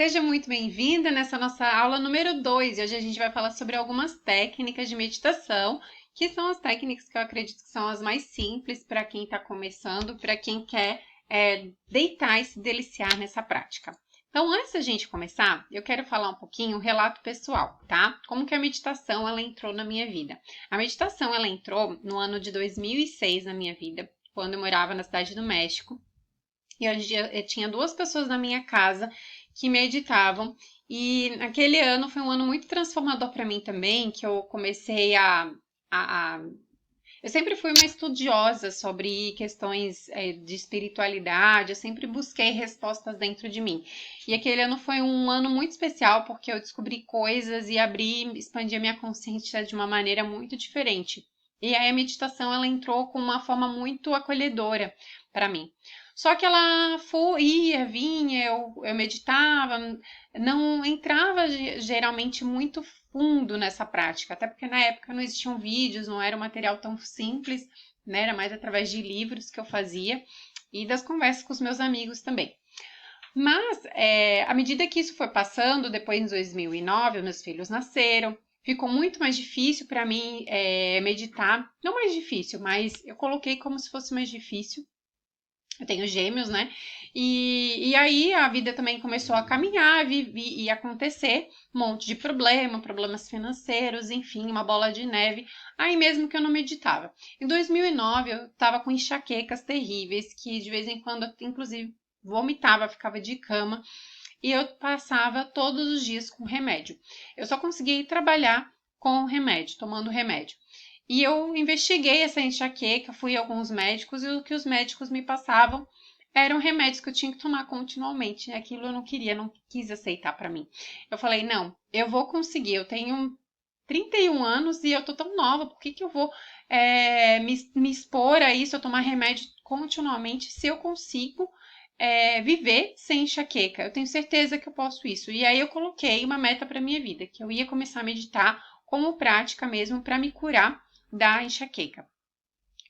Seja muito bem-vinda nessa nossa aula número 2. E hoje a gente vai falar sobre algumas técnicas de meditação, que são as técnicas que eu acredito que são as mais simples para quem está começando, para quem quer deitar e se deliciar nessa prática. Então, antes da gente começar, eu quero falar um pouquinho um relato pessoal, tá? Como que a meditação ela entrou na minha vida. A meditação ela entrou no ano de 2006 na minha vida, quando eu morava na cidade do México. E hoje eu tinha 2 pessoas na minha casa que meditavam. E aquele ano foi um ano muito transformador para mim também, que eu comecei a eu sempre fui uma estudiosa sobre questões de espiritualidade, eu sempre busquei respostas dentro de mim. E aquele ano foi um ano muito especial porque eu descobri coisas e expandi a minha consciência de uma maneira muito diferente. E aí a meditação ela entrou com uma forma muito acolhedora para mim. Só que ela ia, vinha, eu meditava, não entrava geralmente muito fundo nessa prática, até porque na época não existiam vídeos, não era um material tão simples, né? Era mais através de livros que eu fazia e das conversas com os meus amigos também. Mas, à medida que isso foi passando, depois em 2009, meus filhos nasceram, ficou muito mais difícil para mim meditar. Não mais difícil, mas eu coloquei como se fosse mais difícil. Eu tenho gêmeos, né? E aí a vida também começou a caminhar e acontecer um monte de problemas financeiros, enfim, uma bola de neve. Aí mesmo que eu não meditava. Em 2009 eu estava com enxaquecas terríveis, que de vez em quando eu, inclusive, vomitava, ficava de cama. E eu passava todos os dias com remédio. Eu só conseguia ir trabalhar com remédio, tomando remédio. E eu investiguei essa enxaqueca, fui a alguns médicos e o que os médicos me passavam eram remédios que eu tinha que tomar continuamente. Aquilo eu não queria, não quis aceitar para mim. Eu falei, não, eu vou conseguir. Eu tenho 31 anos e eu tô tão nova, por que eu vou me expor a isso, eu tomar remédio continuamente, se eu consigo viver sem enxaqueca? Eu tenho certeza que eu posso isso. E aí eu coloquei uma meta para minha vida, que eu ia começar a meditar como prática mesmo para me curar da enxaqueca.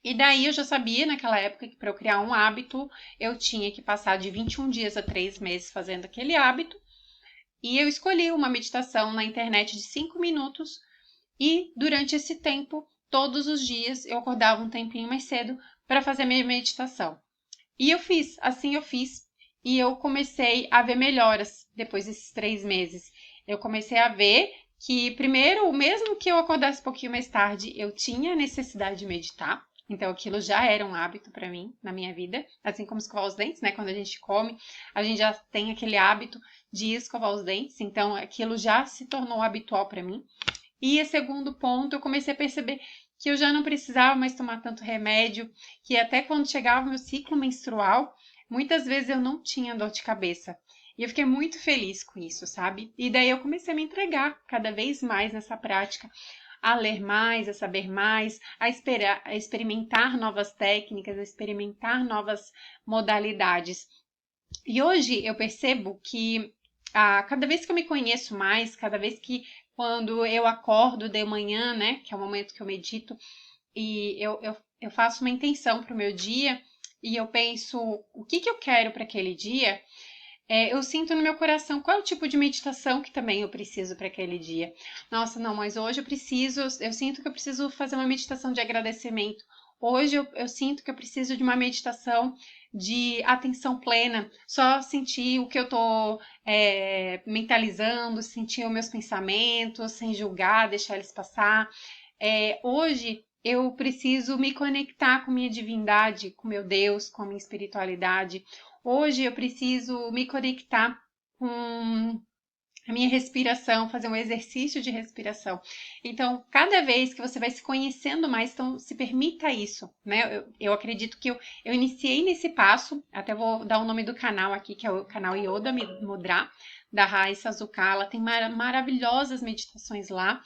E daí eu já sabia naquela época que para eu criar um hábito, eu tinha que passar de 21 dias a 3 meses fazendo aquele hábito. E eu escolhi uma meditação na internet de 5 minutos e durante esse tempo, todos os dias, eu acordava um tempinho mais cedo para fazer minha meditação. E assim eu fiz. E eu comecei a ver melhoras depois desses 3 meses. Eu comecei a ver que, primeiro, mesmo que eu acordasse um pouquinho mais tarde, eu tinha necessidade de meditar. Então, aquilo já era um hábito para mim, na minha vida. Assim como escovar os dentes, né? Quando a gente come, a gente já tem aquele hábito de escovar os dentes. Então, aquilo já se tornou habitual para mim. E, segundo ponto, eu comecei a perceber que eu já não precisava mais tomar tanto remédio, que até quando chegava o meu ciclo menstrual, muitas vezes eu não tinha dor de cabeça. E eu fiquei muito feliz com isso, sabe? E daí eu comecei a me entregar cada vez mais nessa prática, a ler mais, a saber mais, a experimentar novas técnicas, a experimentar novas modalidades. E hoje eu percebo que cada vez que eu me conheço mais, cada vez que quando eu acordo de manhã, né, que é o momento que eu medito, e eu faço uma intenção para o meu dia e eu penso o que eu quero para aquele dia, eu sinto no meu coração qual é o tipo de meditação que também eu preciso para aquele dia. Nossa, não, mas hoje eu sinto que eu preciso fazer uma meditação de agradecimento. Hoje eu sinto que eu preciso de uma meditação de atenção plena, só sentir o que eu estou mentalizando, sentir os meus pensamentos, sem julgar, deixar eles passar. Hoje eu preciso me conectar com minha divindade, com meu Deus, com a minha espiritualidade. Hoje eu preciso me conectar com a minha respiração, fazer um exercício de respiração. Então, cada vez que você vai se conhecendo mais, então se permita isso, né? Eu acredito que eu iniciei nesse passo, até vou dar o nome do canal aqui, que é o canal Yoda Mudra, da Raissa Azucar. Ela tem maravilhosas meditações lá.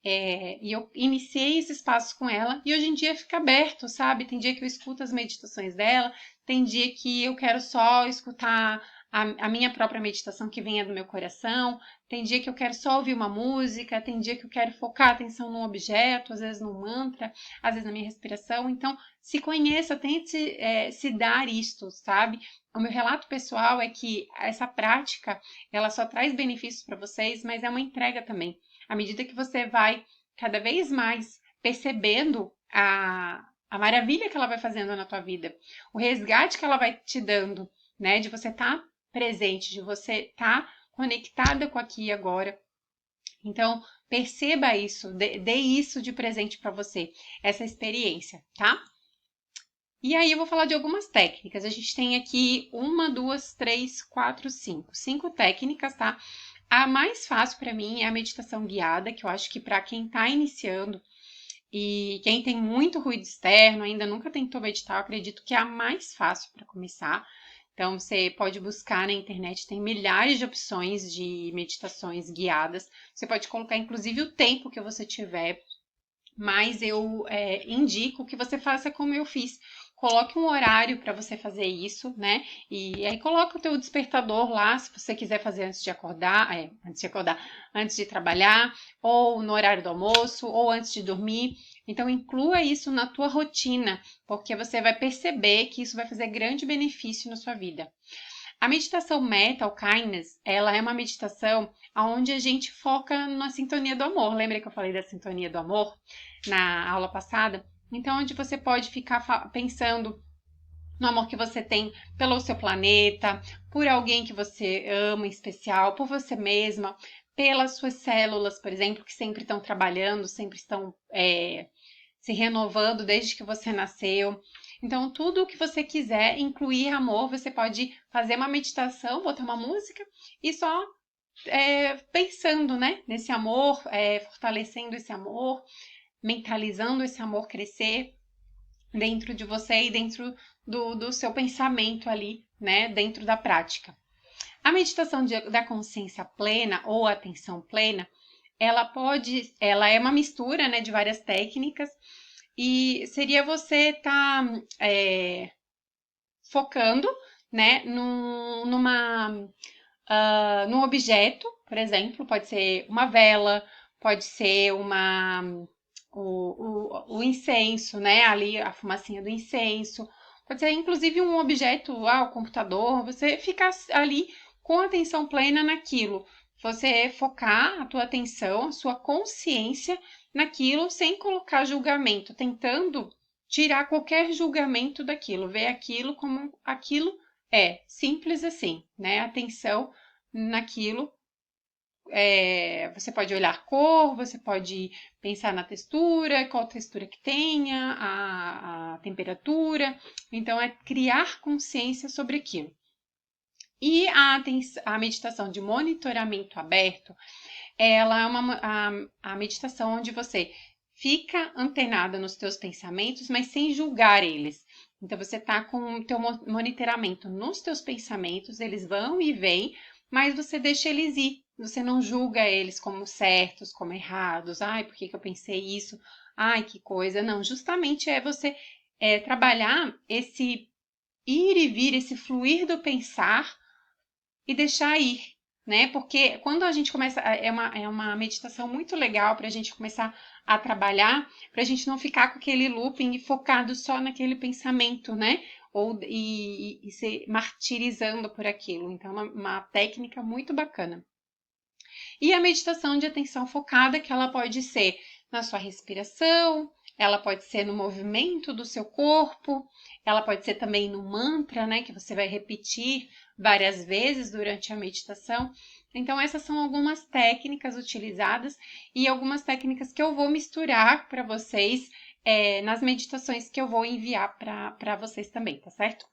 E eu iniciei esses passos com ela e hoje em dia fica aberto, sabe? Tem dia que eu escuto as meditações dela, tem dia que eu quero só escutar a minha própria meditação que venha do meu coração, tem dia que eu quero só ouvir uma música, tem dia que eu quero focar a atenção num objeto, às vezes num mantra, às vezes na minha respiração. Então, se conheça, tente se dar isto, sabe? O meu relato pessoal é que essa prática, ela só traz benefícios para vocês, mas é uma entrega também. À medida que você vai cada vez mais percebendo a maravilha que ela vai fazendo na tua vida, o resgate que ela vai te dando, né? De você estar presente, de você estar conectada com aqui e agora. Então, perceba isso, dê isso de presente para você, essa experiência, tá? E aí eu vou falar de algumas técnicas. A gente tem aqui 1, 2, 3, 4, 5. 5 técnicas, tá? A mais fácil para mim é a meditação guiada, que eu acho que para quem está iniciando e quem tem muito ruído externo, ainda nunca tentou meditar, eu acredito que é a mais fácil para começar. Então, você pode buscar na internet, tem milhares de opções de meditações guiadas. Você pode colocar, inclusive, o tempo que você tiver, mas eu indico que você faça como eu fiz. Coloque um horário para você fazer isso, né? E aí coloca o teu despertador lá, se você quiser fazer antes de trabalhar, ou no horário do almoço, ou antes de dormir. Então inclua isso na tua rotina, porque você vai perceber que isso vai fazer grande benefício na sua vida. A meditação Metta, Kindness, ela é uma meditação onde a gente foca na sintonia do amor. Lembra que eu falei da sintonia do amor na aula passada? Então, onde você pode ficar pensando no amor que você tem pelo seu planeta, por alguém que você ama em especial, por você mesma, pelas suas células, por exemplo, que sempre estão trabalhando, sempre estão se renovando desde que você nasceu. Então, tudo o que você quiser incluir amor, você pode fazer uma meditação, botar uma música e só pensando, né, nesse amor, fortalecendo esse amor, mentalizando esse amor crescer dentro de você e dentro do seu pensamento ali, né, dentro da prática. A meditação da consciência plena ou atenção plena, ela é uma mistura, né, de várias técnicas e seria você estar focando, né, num objeto, por exemplo, pode ser uma vela, pode ser o incenso, né, ali a fumacinha do incenso, pode ser inclusive um objeto, o computador, você ficar ali com atenção plena naquilo. Você focar a tua atenção, a sua consciência naquilo sem colocar julgamento, tentando tirar qualquer julgamento daquilo, ver aquilo como aquilo simples assim, né? Atenção naquilo. Você pode olhar cor, você pode pensar na textura, qual textura que tenha, a temperatura. Então, é criar consciência sobre aquilo. E a meditação de monitoramento aberto, ela é a meditação onde você fica antenada nos teus pensamentos, mas sem julgar eles. Então, você está com o teu monitoramento nos teus pensamentos, eles vão e vêm, mas você deixa eles ir. Você não julga eles como certos, como errados. Ai, por que eu pensei isso? Ai, que coisa. Não, justamente é você trabalhar esse ir e vir, esse fluir do pensar, e deixar ir, né? Porque quando a gente começa, é uma meditação muito legal para a gente começar a trabalhar, para a gente não ficar com aquele looping e focado só naquele pensamento, né? E se martirizando por aquilo. Então, é uma técnica muito bacana. E a meditação de atenção focada, que ela pode ser na sua respiração, ela pode ser no movimento do seu corpo, ela pode ser também no mantra, né, que você vai repetir várias vezes durante a meditação. Então, essas são algumas técnicas utilizadas e algumas técnicas que eu vou misturar para vocês nas meditações que eu vou enviar para vocês também, tá certo?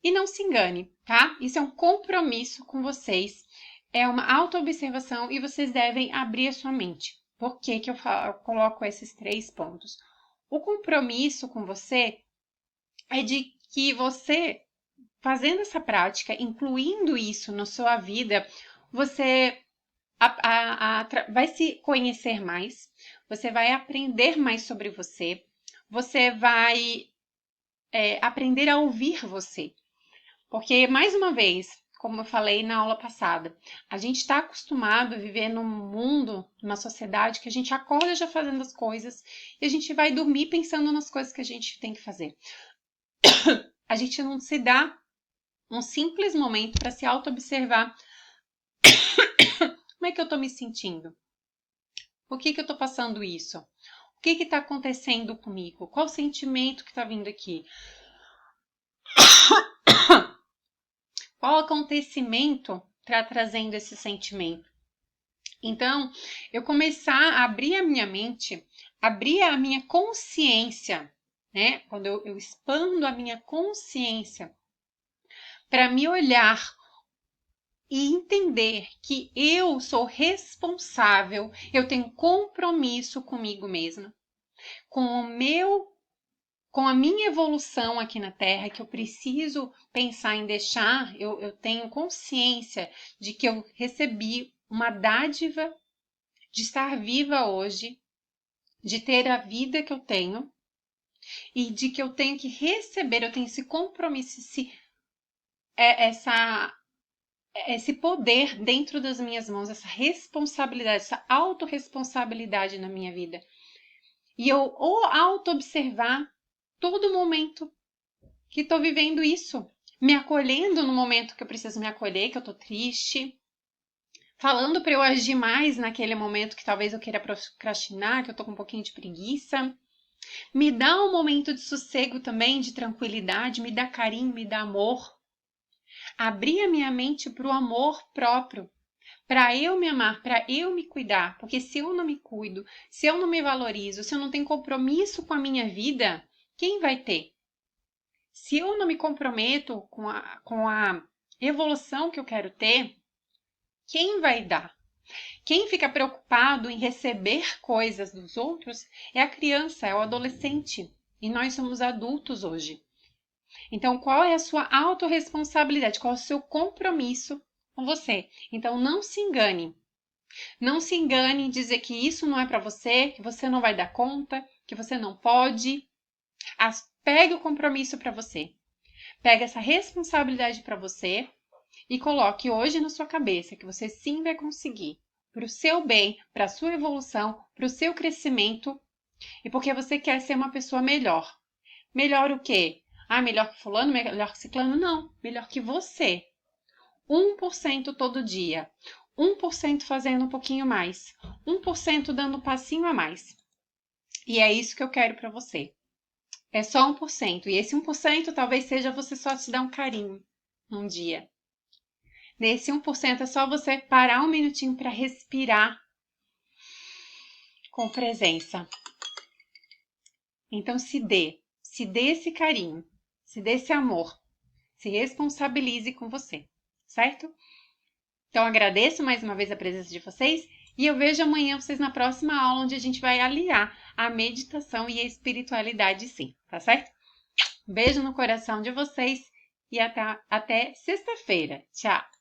E não se engane, tá? Isso é um compromisso com vocês, é uma autoobservação e vocês devem abrir a sua mente. Por que que eu coloco esses 3 pontos? O compromisso com você é de que você, fazendo essa prática, incluindo isso na sua vida, você vai se conhecer mais, você vai aprender mais sobre você vai aprender a ouvir você. Porque, mais uma vez, como eu falei na aula passada, a gente está acostumado a viver num mundo, numa sociedade que a gente acorda já fazendo as coisas e a gente vai dormir pensando nas coisas que a gente tem que fazer. A gente não se dá um simples momento para se auto-observar. Como é que eu estou me sentindo? Por que eu estou passando isso? O que está acontecendo comigo? Qual o sentimento que está vindo aqui? Qual acontecimento está trazendo esse sentimento? Então, eu começar a abrir a minha mente, abrir a minha consciência, né? Quando eu expando a minha consciência para me olhar e entender que eu sou responsável, eu tenho compromisso comigo mesma, com a minha evolução aqui na Terra, que eu preciso pensar em deixar, eu tenho consciência de que eu recebi uma dádiva de estar viva hoje, de ter a vida que eu tenho e de que eu tenho que receber, eu tenho esse compromisso, esse poder dentro das minhas mãos, essa responsabilidade, essa autorresponsabilidade na minha vida. E eu auto-observar todo momento que estou vivendo isso, me acolhendo no momento que eu preciso me acolher, que eu estou triste, falando para eu agir mais naquele momento que talvez eu queira procrastinar, que eu estou com um pouquinho de preguiça. Me dá um momento de sossego também, de tranquilidade, me dá carinho, me dá amor. Abrir a minha mente para o amor próprio, para eu me amar, para eu me cuidar, porque se eu não me cuido, se eu não me valorizo, se eu não tenho compromisso com a minha vida, quem vai ter? Se eu não me comprometo com a evolução que eu quero ter, quem vai dar? Quem fica preocupado em receber coisas dos outros é a criança, é o adolescente. E nós somos adultos hoje. Então, qual é a sua autorresponsabilidade? Qual é o seu compromisso com você? Então, não se engane. Não se engane em dizer que isso não é para você, que você não vai dar conta, que você não pode. Pegue o compromisso para você. Pegue essa responsabilidade para você e coloque hoje na sua cabeça que você sim vai conseguir. Para o seu bem, para a sua evolução, para o seu crescimento e porque você quer ser uma pessoa melhor. Melhor o quê? Melhor que fulano, melhor que ciclano? Não, melhor que você. 1% todo dia. 1% fazendo um pouquinho mais. 1% dando um passinho a mais. E é isso que eu quero para você. É só 1%. E esse 1% talvez seja você só te dar um carinho um dia. Nesse 1% é só você parar um minutinho para respirar com presença. Então se dê esse carinho, se dê esse amor, se responsabilize com você, certo? Então agradeço mais uma vez a presença de vocês e eu vejo amanhã vocês na próxima aula onde a gente vai aliar a meditação e a espiritualidade sim, tá certo? Beijo no coração de vocês e até sexta-feira. Tchau!